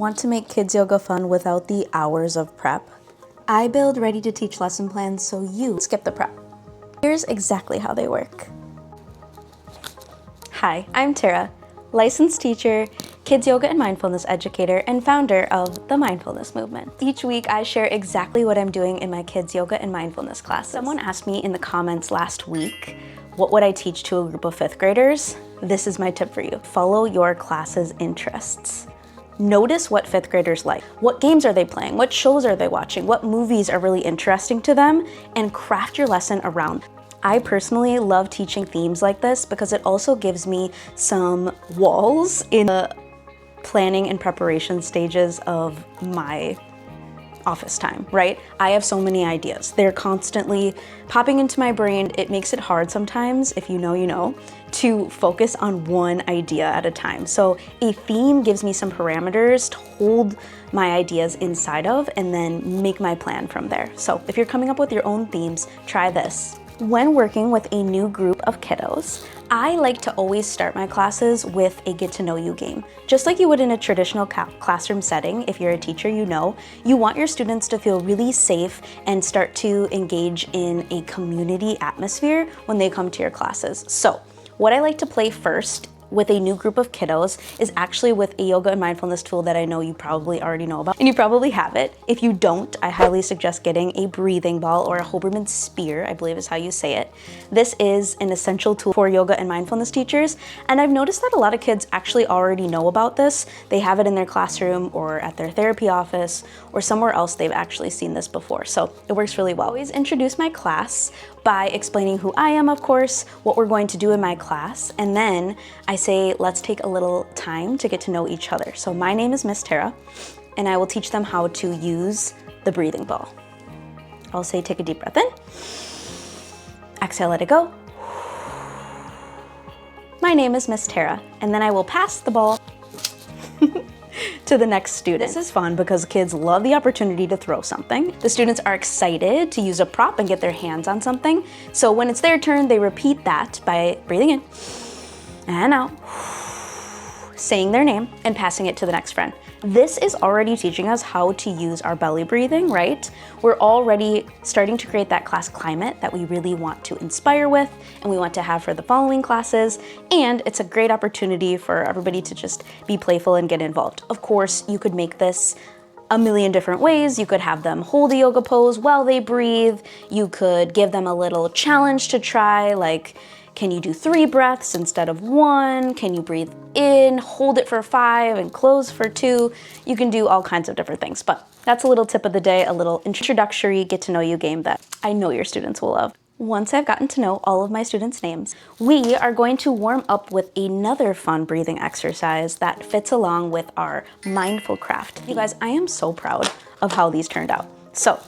Want to make kids yoga fun without the hours of prep? I build ready-to-teach lesson plans so you skip the prep. Here's exactly how they work. Hi, I'm Tara, licensed teacher, kids yoga and mindfulness educator, and founder of the Mindfulness movement. Each week, I share exactly what I'm doing in my kids yoga and mindfulness classes. Someone asked me in the comments last week, what would I teach to a group of 5th graders? This is my tip for you. Follow your class's interests. Notice what 5th graders like. What games are they playing? What shows are they watching? What movies are really interesting to them? And craft your lesson around. I personally love teaching themes like this because it also gives me some walls in the planning and preparation stages of my office time, right? I have so many ideas. They're constantly popping into my brain. It makes it hard sometimes, if you know, you know, to focus on one idea at a time. So a theme gives me some parameters to hold my ideas inside of and then make my plan from there. So if you're coming up with your own themes, try this. When working with a new group of kiddos, I like to always start my classes with a get to know you game. Just like you would in a traditional classroom setting, if you're a teacher, you know, you want your students to feel really safe and start to engage in a community atmosphere when they come to your classes. So what I like to play first with a new group of kiddos is actually with a yoga and mindfulness tool that I know you probably already know about, and you probably have it. If you don't, I highly suggest getting a breathing ball or a Hoberman spear, I believe is how you say it. This is an essential tool for yoga and mindfulness teachers, and I've noticed that a lot of kids actually already know about this. They have it in their classroom or at their therapy office or somewhere else they've actually seen this before, so it works really well. I always introduce my class by explaining who I am, of course, what we're going to do in my class, and then I say, let's take a little time to get to know each other. So my name is Miss Tara, and I will teach them how to use the breathing ball. I'll say, take a deep breath in, exhale, let it go. My name is Miss Tara, and then I will pass the ball to the next student. This is fun because kids love the opportunity to throw something. The students are excited to use a prop and get their hands on something. So when it's their turn, they repeat that by breathing in and out, saying their name and passing it to the next friend. This is already teaching us how to use our belly breathing, right? We're already starting to create that class climate that we really want to inspire with and we want to have for the following classes. And it's a great opportunity for everybody to just be playful and get involved. Of course, you could make this a million different ways. You could have them hold a yoga pose while they breathe. You could give them a little challenge to try, like, can you do 3 breaths instead of 1? Can you breathe in, hold it for 5, and close for 2? You can do all kinds of different things, but that's a little tip of the day, a little introductory get to know you game that I know your students will love. Once I've gotten to know all of my students' names, we are going to warm up with another fun breathing exercise that fits along with our Mindfulcraft. You guys, I am so proud of how these turned out. So,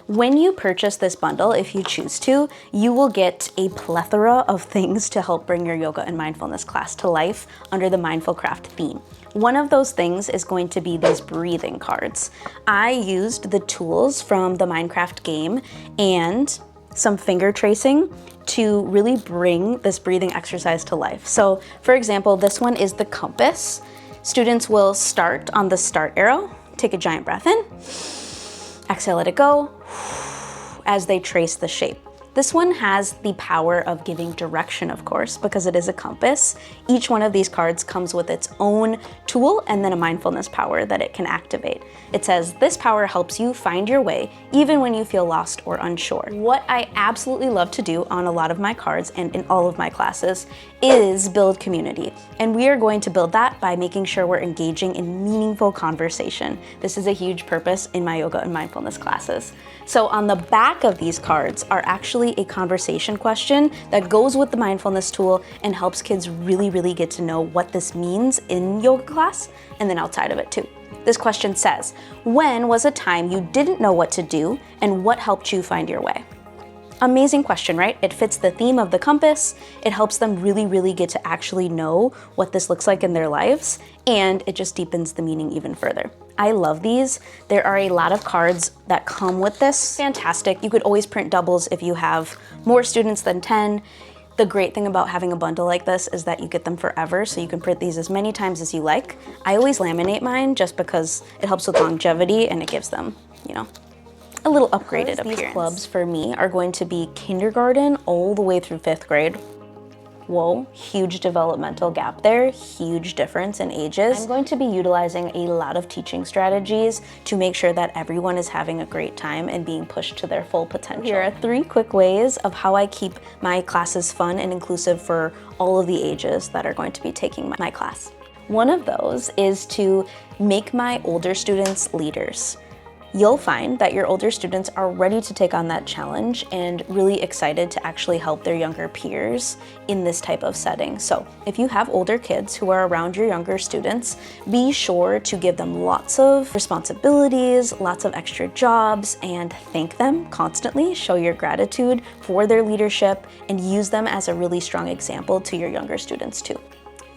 when you purchase this bundle, if you choose to, you will get a plethora of things to help bring your yoga and mindfulness class to life under the Mindfulcraft theme. One of those things is going to be these breathing cards. I used the tools from the Minecraft game and some finger tracing to really bring this breathing exercise to life. So, for example, this one is the compass. Students will start on the start arrow, take a giant breath in, exhale, let it go, as they trace the shape. This one has the power of giving direction, of course, because it is a compass. Each one of these cards comes with its own tool and then a mindfulness power that it can activate. It says, this power helps you find your way even when you feel lost or unsure. What I absolutely love to do on a lot of my cards and in all of my classes is build community. And we are going to build that by making sure we're engaging in meaningful conversation. This is a huge purpose in my yoga and mindfulness classes. So on the back of these cards are actually a conversation question that goes with the mindfulness tool and helps kids really get to know what this means in yoga class and then outside of it too. This question says, when was a time you didn't know what to do and what helped you find your way? Amazing question, right? It fits the theme of the compass. It helps them really get to actually know what this looks like in their lives, and it just deepens the meaning even further. I love these. There are a lot of cards that come with this. Fantastic. You could always print doubles if you have more students than 10. The great thing about having a bundle like this is that you get them forever, so you can print these as many times as you like. I always laminate mine just because it helps with longevity and it gives them, you know, a little upgraded appearance. These clubs for me are going to be kindergarten all the way through 5th grade. Whoa, huge developmental gap there, huge difference in ages. I'm going to be utilizing a lot of teaching strategies to make sure that everyone is having a great time and being pushed to their full potential. Here are 3 quick ways of how I keep my classes fun and inclusive for all of the ages that are going to be taking my class. One of those is to make my older students leaders. You'll find that your older students are ready to take on that challenge and really excited to actually help their younger peers in this type of setting. So if you have older kids who are around your younger students, be sure to give them lots of responsibilities, lots of extra jobs, and thank them constantly. Show your gratitude for their leadership and use them as a really strong example to your younger students too.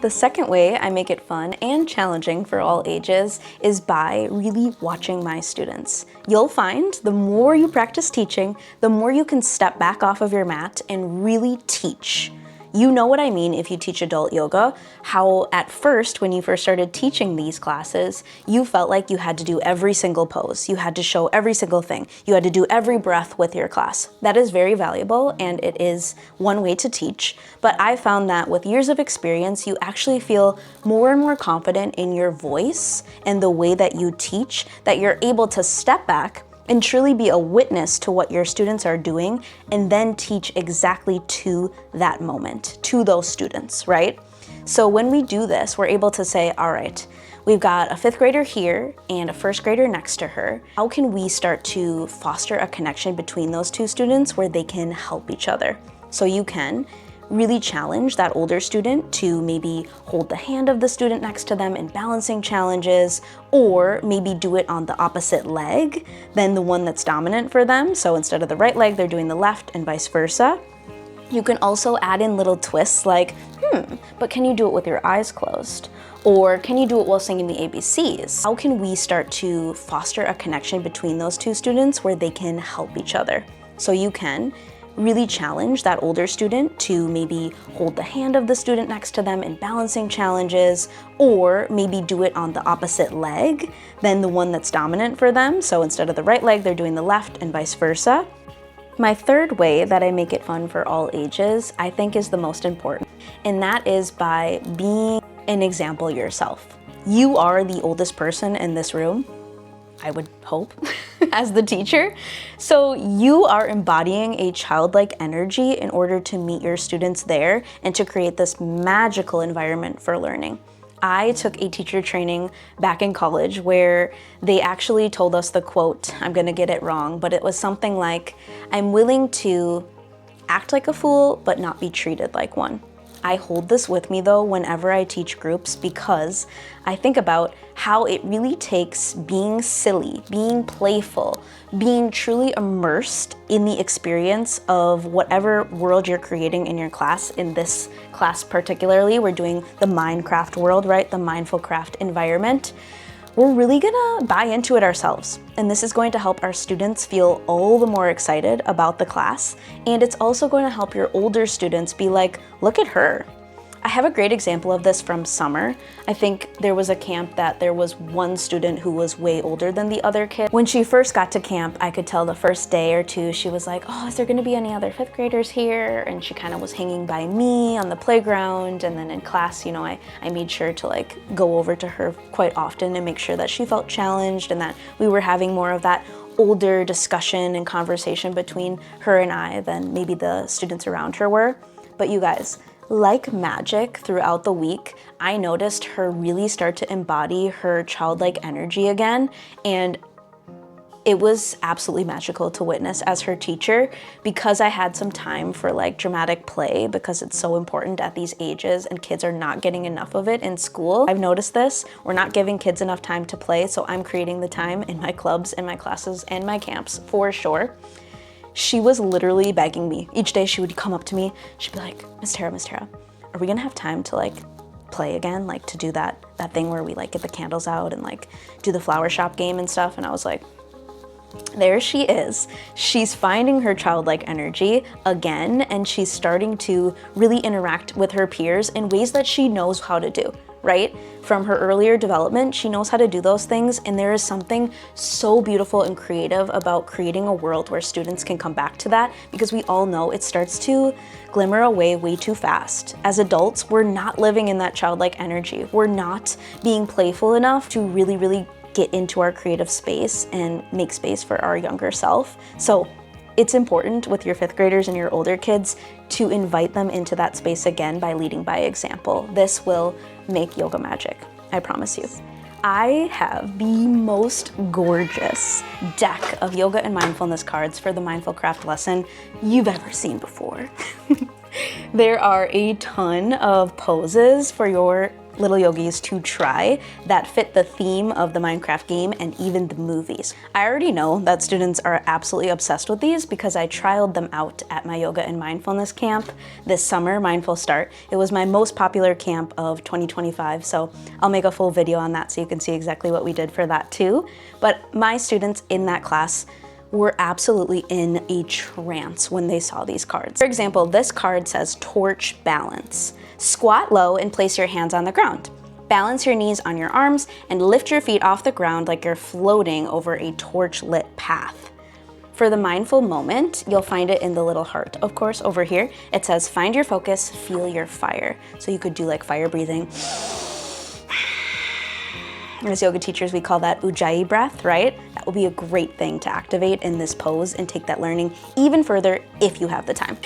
The second way I make it fun and challenging for all ages is by really watching my students. You'll find the more you practice teaching, the more you can step back off of your mat and really teach. You know what I mean if you teach adult yoga, how at first, when you first started teaching these classes, you felt like you had to do every single pose. You had to show every single thing. You had to do every breath with your class. That is very valuable and it is one way to teach, but I found that with years of experience, you actually feel more and more confident in your voice and the way that you teach, that you're able to step back and truly be a witness to what your students are doing and then teach exactly to that moment, to those students, right? So when we do this, we're able to say, all right, we've got a 5th grader here and a 1st grader next to her. How can we start to foster a connection between those 2 students where they can help each other? So you can really challenge that older student to maybe hold the hand of the student next to them in balancing challenges, or maybe do it on the opposite leg than the one that's dominant for them. So instead of the right leg, they're doing the left and vice versa. You can also add in little twists like, but can you do it with your eyes closed? Or can you do it while singing the ABCs? How can we start to foster a connection between those 2 students where they can help each other? So you can really challenge that older student to maybe hold the hand of the student next to them in balancing challenges, or maybe do it on the opposite leg than the one that's dominant for them. So instead of the right leg, they're doing the left and vice versa. My third way that I make it fun for all ages, I think is the most important, and that is by being an example yourself. You are the oldest person in this room, I would hope, as the teacher. So you are embodying a childlike energy in order to meet your students there and to create this magical environment for learning. I took a teacher training back in college where they actually told us the quote, I'm gonna get it wrong, but it was something like, I'm willing to act like a fool, but not be treated like one. I hold this with me though whenever I teach groups, because I think about how it really takes being silly, being playful, being truly immersed in the experience of whatever world you're creating in your class. In this class particularly, we're doing the Mindcraft world, right? The Mindfulcraft environment. We're really gonna buy into it ourselves. And this is going to help our students feel all the more excited about the class. And it's also going to help your older students be like, look at her. I have a great example of this from summer. I think there was a camp that there was one student who was way older than the other kid. When she first got to camp, I could tell the first day or two, she was like, oh, is there gonna be any other 5th graders here? And she kind of was hanging by me on the playground. And then in class, you know, I made sure to like go over to her quite often and make sure that she felt challenged and that we were having more of that older discussion and conversation between her and I than maybe the students around her were. But you guys, like magic, throughout the week, I noticed her really start to embody her childlike energy again, and it was absolutely magical to witness as her teacher, because I had some time for like dramatic play, because it's so important at these ages and kids are not getting enough of it in school. I've noticed this, we're not giving kids enough time to play, so I'm creating the time in my clubs, in my classes, and my camps for sure. She was literally begging me. Each day she would come up to me, she'd be like, Miss Tara, are we gonna have time to like play again? Like to do that thing where we like get the candles out and like do the flower shop game and stuff? And I was like, There she is. She's finding her childlike energy again, and she's starting to really interact with her peers in ways that she knows how to do, right? From her earlier development, she knows how to do those things, and there is something so beautiful and creative about creating a world where students can come back to that, because we all know it starts to glimmer away way too fast. As adults, we're not living in that childlike energy. We're not being playful enough to really get into our creative space and make space for our younger self. So it's important with your 5th graders and your older kids to invite them into that space again by leading by example. This will make yoga magic, I promise you. I have the most gorgeous deck of yoga and mindfulness cards for the Mindfulcraft lesson you've ever seen before. There are a ton of poses for your little yogis to try that fit the theme of the Minecraft game and even the movies. I already know that students are absolutely obsessed with these because I trialed them out at my yoga and mindfulness camp this summer, Mindful Start. It was my most popular camp of 2025, so I'll make a full video on that so you can see exactly what we did for that too. But my students in that class were absolutely in a trance when they saw these cards. For example, this card says torch balance. Squat low and place your hands on the ground. Balance your knees on your arms and lift your feet off the ground like you're floating over a torch-lit path. For the mindful moment, you'll find it in the little heart, of course, over here. It says, find your focus, feel your fire. So you could do like fire breathing. As yoga teachers, we call that Ujjayi breath, right? That will be a great thing to activate in this pose and take that learning even further if you have the time.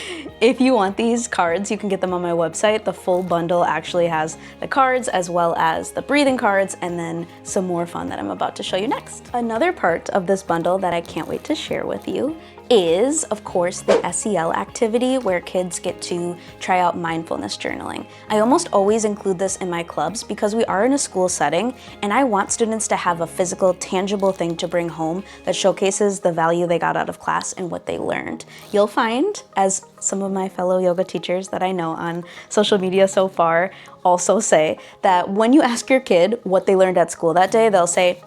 If you want these cards, you can get them on my website. The full bundle actually has the cards as well as the breathing cards and then some more fun that I'm about to show you next. Another part of this bundle that I can't wait to share with you is, of course, the SEL activity where kids get to try out mindfulness journaling. I almost always include this in my clubs because we are in a school setting and I want students to have a physical, tangible thing to bring home that showcases the value they got out of class and what they learned. You'll find, as some of my fellow yoga teachers that I know on social media so far also say, that when you ask your kid what they learned at school that day, they'll say,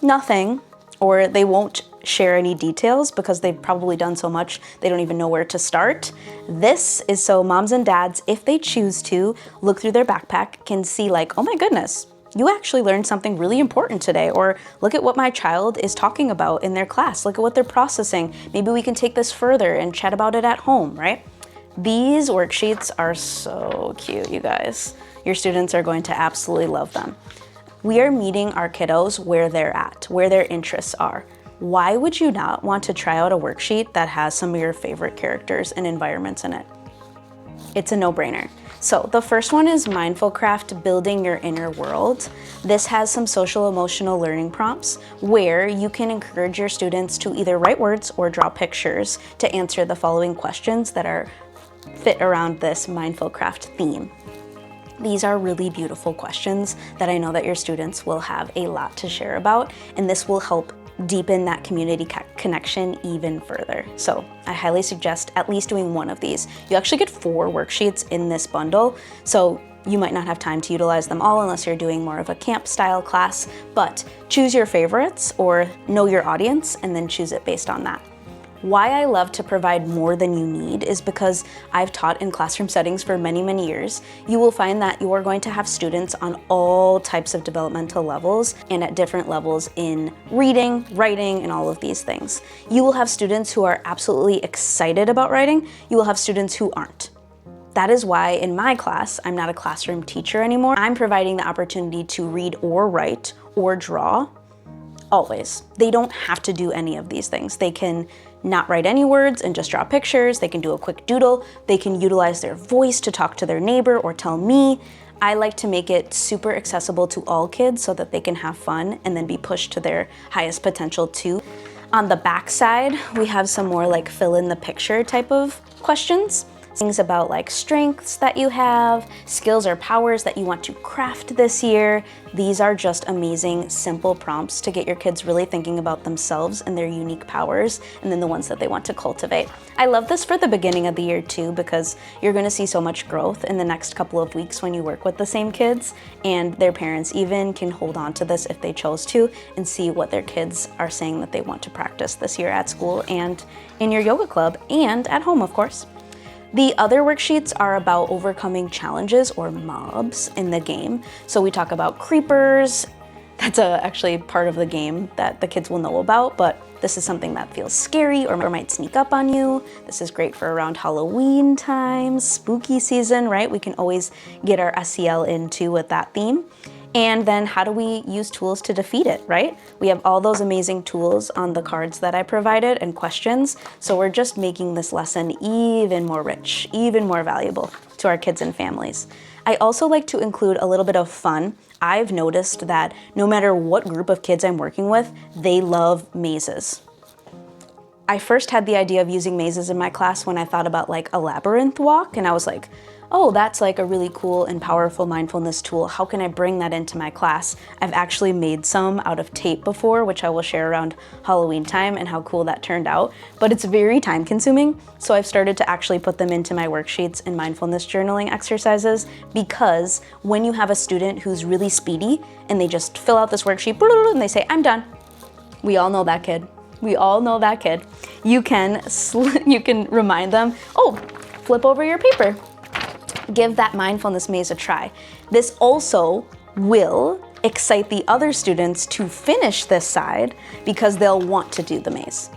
nothing, or they won't share any details because they've probably done so much they don't even know where to start. This is so moms and dads, if they choose to, look through their backpack, can see like, oh my goodness, you actually learned something really important today, or look at what my child is talking about in their class, look at what they're processing. Maybe we can take this further and chat about it at home, right? These worksheets are so cute, you guys. Your students are going to absolutely love them. We are meeting our kiddos where they're at, where their interests are. Why would you not want to try out a worksheet that has some of your favorite characters and environments in it? It's a no-brainer. So the first one is Mindfulcraft, Building Your Inner World. This has some social emotional learning prompts where you can encourage your students to either write words or draw pictures to answer the following questions that are fit around this Mindfulcraft theme. These are really beautiful questions that I know that your students will have a lot to share about, and this will help deepen that community connection even further. So I highly suggest at least doing one of these. You actually get 4 worksheets in this bundle, so you might not have time to utilize them all unless you're doing more of a camp style class, but choose your favorites or know your audience and then choose it based on that. Why I love to provide more than you need is because I've taught in classroom settings for many, many years. You will find that you are going to have students on all types of developmental levels and at different levels in reading, writing, and all of these things. You will have students who are absolutely excited about writing. You will have students who aren't. That is why in my class, I'm not a classroom teacher anymore. I'm providing the opportunity to read or write or draw always. They don't have to do any of these things. They can not write any words and just draw pictures. They can do a quick doodle. They can utilize their voice to talk to their neighbor or tell me. I like to make it super accessible to all kids so that they can have fun and then be pushed to their highest potential too. On the back side, we have some more like fill in the picture type of questions. things about like strengths that you have, skills or powers that you want to craft this year. These are just amazing, simple prompts to get your kids really thinking about themselves and their unique powers, and then the ones that they want to cultivate. I love this for the beginning of the year too, because you're gonna see so much growth in the next couple of weeks when you work with the same kids, and their parents even can hold on to this if they chose to and see what their kids are saying that they want to practice this year at school and in your yoga club and at home, of course. The other worksheets are about overcoming challenges or mobs in the game. So we talk about creepers. That's actually part of the game that the kids will know about, but this is something that feels scary or might sneak up on you. This is great for around Halloween time, spooky season, right? We can always get our SEL in too with that theme. And then how do we use tools to defeat it, right? We have all those amazing tools on the cards that I provided and questions. So we're just making this lesson even more rich, even more valuable to our kids and families. I also like to include a little bit of fun. I've noticed that no matter what group of kids I'm working with, they love mazes. I first had the idea of using mazes in my class when I thought about like a labyrinth walk, and I was like, oh, that's like a really cool and powerful mindfulness tool. How can I bring that into my class? I've actually made some out of tape before, which I will share around Halloween time and how cool that turned out, but it's very time consuming. So I've started to actually put them into my worksheets and mindfulness journaling exercises, because when you have a student who's really speedy and they just fill out this worksheet and they say, I'm done. We all know that kid. We all know that kid. You can remind them, oh, flip over your paper. Give that mindfulness maze a try. This also will excite the other students to finish this side because they'll want to do the maze.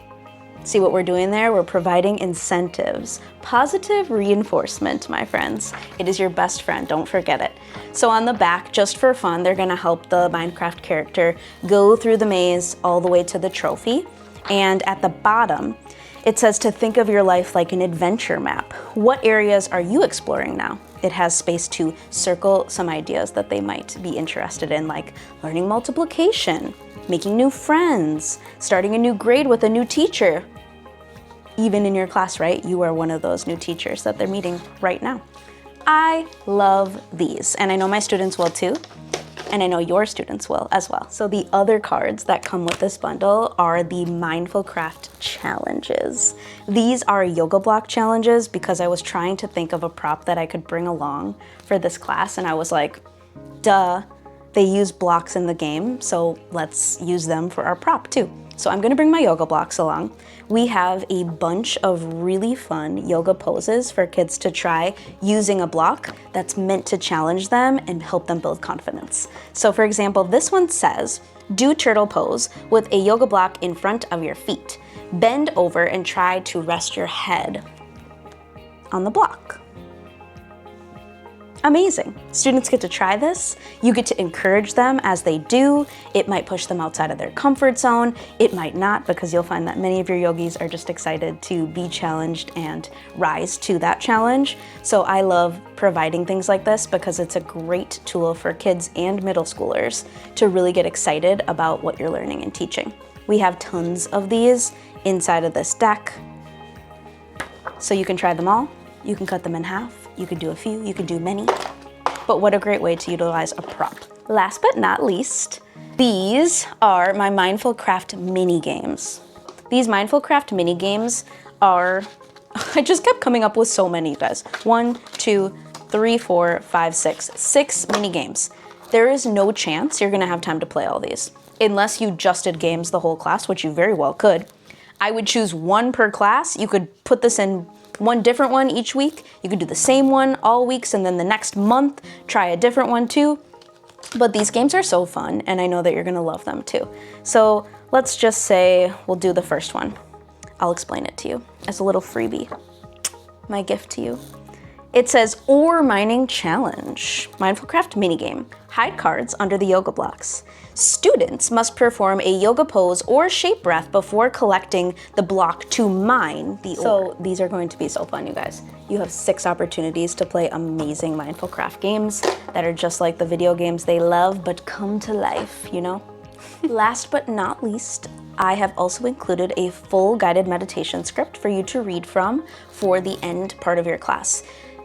See what we're doing there? We're providing incentives. Positive reinforcement, my friends. It is your best friend, don't forget it. So on the back, just for fun, they're gonna help the Mindcraft character go through the maze all the way to the trophy. And at the bottom, it says to think of your life like an adventure map. What areas are you exploring now? It has space to circle some ideas that they might be interested in, like learning multiplication, making new friends, starting a new grade with a new teacher. Even in your class, right? You are one of those new teachers that they're meeting right now. I love these, and I know my students will too. And I know your students will as well. So the other cards that come with this bundle are the Mindfulcraft challenges. These are yoga block challenges because I was trying to think of a prop that I could bring along for this class, and I was like, duh, they use blocks in the game, so let's use them for our prop too. So I'm gonna bring my yoga blocks along. We have a bunch of really fun yoga poses for kids to try using a block that's meant to challenge them and help them build confidence. So for example, this one says, do turtle pose with a yoga block in front of your feet. Bend over and try to rest your head on the block. Amazing. Students get to try this. You get to encourage them as they do. It might push them outside of their comfort zone. It might not, because you'll find that many of your yogis are just excited to be challenged and rise to that challenge. So I love providing things like this because it's a great tool for kids and middle schoolers to really get excited about what you're learning and teaching. We have tons of these inside of this deck, so you can try them all. You can cut them in half. You can do a few, you can do many, but what a great way to utilize a prop. Last but not least, these are my Mindfulcraft mini games. These Mindfulcraft mini games are, I just kept coming up with so many, guys. 1, 2, 3, 4, 5, 6. 6 mini games. There is no chance you're gonna have time to play all these, unless you just did games the whole class, which you very well could. I would choose one per class. You could put this in one different one each week. You could do the same one all weeks, and then the next month, try a different one too. But these games are so fun, and I know that you're gonna love them too. So let's just say we'll do the first one. I'll explain it to you as a little freebie, my gift to you. It says Ore Mining Challenge, Mindfulcraft minigame. Hide cards under the yoga blocks. Students must perform a yoga pose or shape breath before collecting the block to mine the ore. So these are going to be so fun, you guys. You have 6 opportunities to play amazing Mindfulcraft games that are just like the video games they love, but come to life, you know? Last but not least, I have also included a full guided meditation script for you to read from for the end part of your class,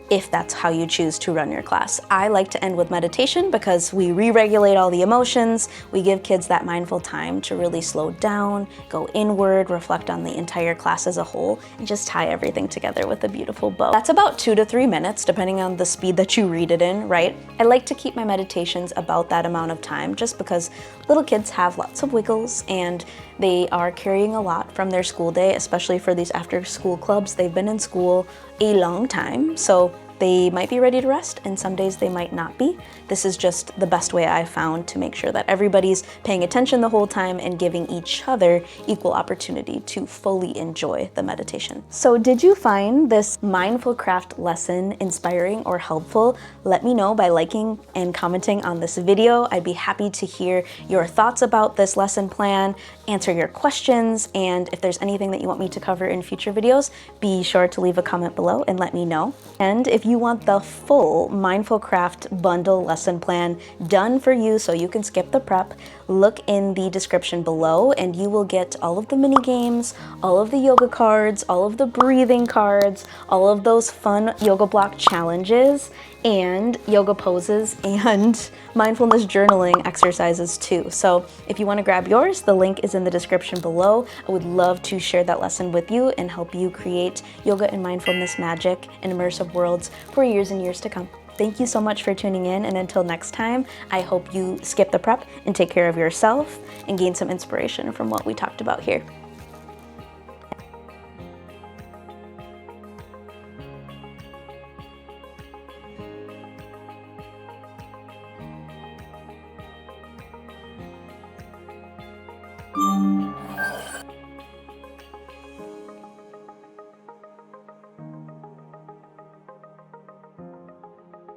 if that's how you choose to run your class. I like to end with meditation because we re-regulate all the emotions, we give kids that mindful time to really slow down, go inward, reflect on the entire class as a whole, and just tie everything together with a beautiful bow. That's about 2 to 3 minutes, depending on the speed that you read it in, right? I like to keep my meditations about that amount of time just because little kids have lots of wiggles and they are carrying a lot from their school day, especially for these after school clubs. They've been in school a long time, so they might be ready to rest, and some days they might not be. This is just the best way I've found to make sure that everybody's paying attention the whole time and giving each other equal opportunity to fully enjoy the meditation. So did you find this Mindfulcraft lesson inspiring or helpful? Let me know by liking and commenting on this video. I'd be happy to hear your thoughts about this lesson plan, answer your questions, and if there's anything that you want me to cover in future videos, be sure to leave a comment below and let me know. And if you want the full Mindfulcraft bundle lesson plan done for you so you can skip the prep, look in the description below and you will get all of the mini games, all of the yoga cards, all of the breathing cards, all of those fun yoga block challenges and yoga poses and mindfulness journaling exercises too. So if you want to grab yours, the link is in the description below. I would love to share that lesson with you and help you create yoga and mindfulness magic and immersive worlds for years and years to come. Thank you so much for tuning in, and until next time, I hope you skip the prep and take care of yourself and gain some inspiration from what we talked about here.